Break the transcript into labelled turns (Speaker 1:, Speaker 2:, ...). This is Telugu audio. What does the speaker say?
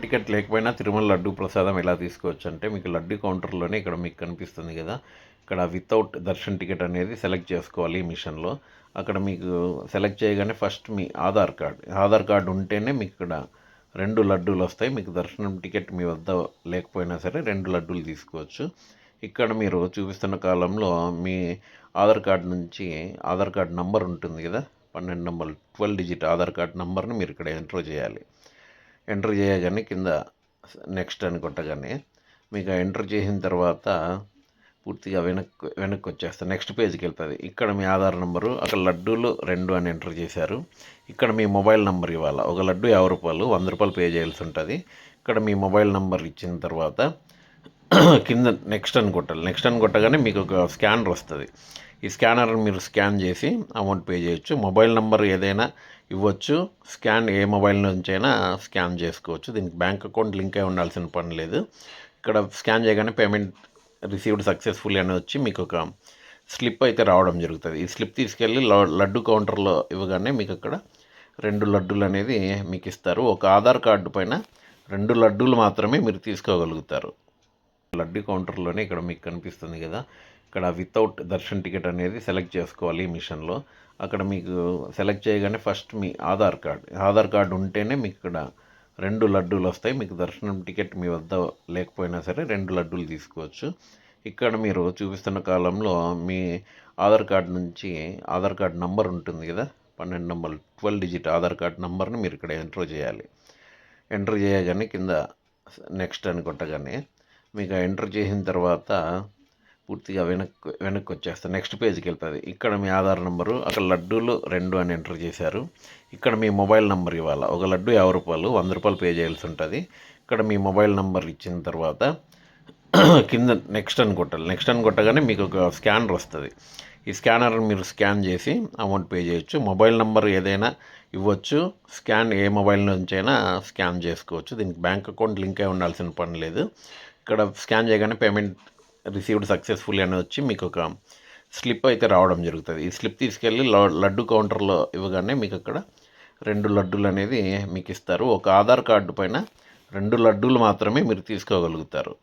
Speaker 1: టికెట్ లేకపోయినా తిరుమల లడ్డు ప్రసాదం ఎలా తీసుకోవచ్చు అంటే మీకు లడ్డు కౌంటర్లోనే ఇక్కడ మీకు కనిపిస్తుంది కదా. ఇక్కడ వితౌట్ దర్శన్ టికెట్ అనేది సెలెక్ట్ చేసుకోవాలి ఈ మిషన్లో. అక్కడ మీకు సెలెక్ట్ చేయగానే ఫస్ట్ మీ ఆధార్ కార్డు ఉంటేనే మీకు ఇక్కడ 2 లడ్డూలు వస్తాయి. మీకు దర్శనం టికెట్ మీ వద్ద లేకపోయినా సరే 2 లడ్డూలు తీసుకోవచ్చు. ఇక్కడ మీరు చూపిస్తున్న కాలంలో మీ ఆధార్ కార్డు నుంచి ఆధార్ కార్డు నంబర్ ఉంటుంది కదా, 12 నంబర్ 12 డిజిట్ ఆధార్ కార్డు నంబర్ని మీరు ఇక్కడ ఎంటర్ చేయాలి. ఎంటర్ చేయగానే కింద నెక్స్ట్ అని కొట్టగానే మీకు ఎంటర్ చేసిన తర్వాత పూర్తిగా వెనక్కి వచ్చేస్తుంది. నెక్స్ట్ పేజ్కి వెళ్తుంది. ఇక్కడ మీ ఆధార్ నెంబరు, అక్కడ లడ్డూలు 2 అని ఎంటర్ చేశారు. ఇక్కడ మీ మొబైల్ నెంబర్ ఇవ్వాలి. ఒక లడ్డు 50 రూపాయలు, 100 రూపాయలు పే చేయాల్సి ఉంటుంది. ఇక్కడ మీ మొబైల్ నెంబర్ ఇచ్చిన తర్వాత కింద నెక్స్ట్ అని కొట్టాలి. నెక్స్ట్ అని కొట్టగానే మీకు ఒక స్కానర్ వస్తుంది. ఈ స్కానర్ మీరు స్కాన్ చేసి అమౌంట్ పే చేయొచ్చు. మొబైల్ నెంబర్ ఏదైనా ఇవ్వచ్చు. ఏ మొబైల్ నుంచి అయినా స్కాన్ చేసుకోవచ్చు. దీనికి బ్యాంక్ అకౌంట్ లింక్ అయి ఉండాల్సిన పని లేదు. ఇక్కడ స్కాన్ చేయగానే పేమెంట్ రిసీవ్డ్ సక్సెస్ఫుల్లీ అని వచ్చి మీకు ఒక స్లిప్ అయితే రావడం జరుగుతుంది. ఈ స్లిప్ తీసుకెళ్ళి లడ్డు కౌంటర్లో ఇవ్వగానే మీకు అక్కడ 2 లడ్డూలు అనేది మీకు ఇస్తారు. ఒక ఆధార్ కార్డు పైన 2 లడ్డూలు మాత్రమే మీరు తీసుకోగలుగుతారు. లడ్డు కౌంటర్లోనే ఇక్కడ మీకు కనిపిస్తుంది కదా. ఇక్కడ వితౌట్ దర్శన్ టికెట్ అనేది సెలెక్ట్ చేసుకోవాలి ఈ మిషన్లో. అక్కడ మీకు సెలెక్ట్ చేయగానే ఫస్ట్ మీ ఆధార్ కార్డు ఉంటేనే మీకు ఇక్కడ 2 లడ్డూలు వస్తాయి. మీకు దర్శనం టికెట్ మీ వద్ద లేకపోయినా సరే 2 లడ్డూలు తీసుకోవచ్చు. ఇక్కడ మీరు చూపిస్తున్న కాలంలో మీ ఆధార్ కార్డు నుంచి ఆధార్ కార్డు నంబర్ ఉంటుంది కదా, 12 నంబర్ 12 డిజిట్ ఆధార్ కార్డు నంబర్ని మీరు ఇక్కడ ఎంటర్ చేయాలి. ఎంటర్ చేయగానే కింద నెక్స్ట్ అని కొట్టగానే మీకు ఎంటర్ చేసిన తర్వాత పూర్తిగా వెనక్కి వచ్చేస్తుంది. నెక్స్ట్ పేజ్కి వెళ్తుంది. ఇక్కడ మీ ఆధార్ నెంబరు, అక్కడ లడ్డూలు 2 అని ఎంటర్ చేశారు. ఇక్కడ మీ మొబైల్ నెంబర్ ఇవ్వాలి. ఒక లడ్డు 50 రూపాయలు, 100 రూపాయలు పే చేయాల్సి ఉంటుంది. ఇక్కడ మీ మొబైల్ నెంబర్ ఇచ్చిన తర్వాత కింద నెక్స్ట్ అని కొట్టాలి. నెక్స్ట్ అని కొట్టగానే మీకు ఒక స్కానర్ వస్తుంది. ఈ స్కానర్ మీరు స్కాన్ చేసి అమౌంట్ పే చేయొచ్చు. మొబైల్ నెంబర్ ఏదైనా ఇవ్వచ్చు. ఏ మొబైల్ నుంచి అయినా స్కాన్ చేసుకోవచ్చు. దీనికి బ్యాంక్ అకౌంట్ లింక్ అయి ఉండాల్సిన పని లేదు. ఇక్కడ స్కాన్ చేయగానే పేమెంట్ రిసీవ్డ్ సక్సెస్ఫుల్లీ అని వచ్చి మీకు ఒక స్లిప్ అయితే రావడం జరుగుతుంది. ఈ స్లిప్ తీసుకెళ్ళి లడ్డు కౌంటర్లో ఇవ్వగానే మీకు అక్కడ 2 లడ్డూలు అనేది మీకు ఇస్తారు. ఒక ఆధార్ కార్డు పైన 2 లడ్డూలు మాత్రమే మీరు తీసుకోగలుగుతారు.